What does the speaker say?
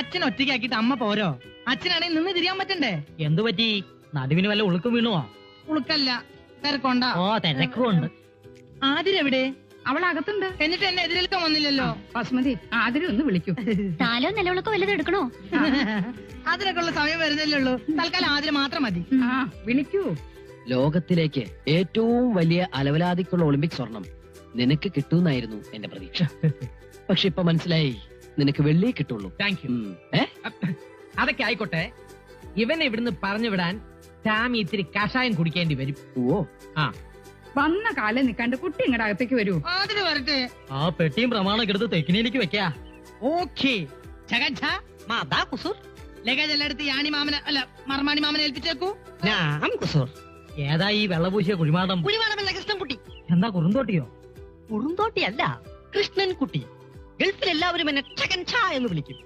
അച്ഛൻ ഒറ്റയ്ക്കാക്കിട്ട് അമ്മ പോരോ? അച്ഛനാണെങ്കിൽ നിന്ന് തിരിയാൻ പറ്റണ്ടേ? എന്തു പറ്റി? നടുവിന് വല്ല ഉളുക്കും വീണുവോ? ഉളുക്കല്ല, തിരക്കൊണ്ടാ. ഓ, തിരക്കുണ്ട്. ആതിരെവിടെ? അവൾ അകത്തുണ്ട്. എന്നിട്ട് എന്നെ എതിരേൽക്കാൻ വന്നില്ലല്ലോ. ബസ്മതി, ആതിരെ ഒന്ന് വിളിക്കൂ. താലോ നിലവിളക്കോ വല്ലതും എടുക്കണോ? അതിനൊക്കെ ഉള്ള സമയം വരുന്നല്ലേ ഉള്ളൂ. തൽക്കാലം ആതിരെ മാത്രം മതി. ആ, വിളിക്കൂ. ലോകത്തിലേക്ക് ഏറ്റവും വലിയ അലവലാതിക്കുള്ള ഒളിമ്പിക് സ്വർണം നിനക്ക് കിട്ടുമെന്നായിരുന്നു എന്റെ പ്രതീക്ഷ. പക്ഷെ ഇപ്പൊ മനസ്സിലായി, നിനക്ക് വെള്ളിയേ കിട്ടുള്ളൂ. Thank you. അതൊക്കെ ആയിക്കോട്ടെ, ഇവനെ ഇവിടുന്ന് പറഞ്ഞു വിടാൻ ടാമി ഇത്തിരി കഷായം കുടിക്കേണ്ടി വരും. ഓ, വന്ന കാലം നിക്കാണ്ട് കുട്ടി ഇങ്ങടെ അകത്തേക്ക് വരൂ. ആതിരെ വരട്ടെ. ആ പെട്ടിയും പ്രമാണൊക്കെ എടുത്ത് തെക്കിനേലേക്ക് വെക്കാ. ഓക്കേ. ലഗേജ് എല്ലാം എടുത്ത് യാണി മാമനെ അല്ല മർമാണി മാമനെ ഏൽപ്പിച്ചേക്കൂ. ഏതാ ഈ വെള്ളപൂശിയ കുഴിമാടം? കുഴിമാടമല്ല, കൃഷ്ണൻകുട്ടി. എന്താ കുറുന്തോട്ടിയോ? കുറുന്തോട്ടിയല്ല, കൃഷ്ണൻകുട്ടി. ഗൾഫിൽ എല്ലാവരും എന്നെ ചകൻ ഛാ എന്ന് വിളിക്കും.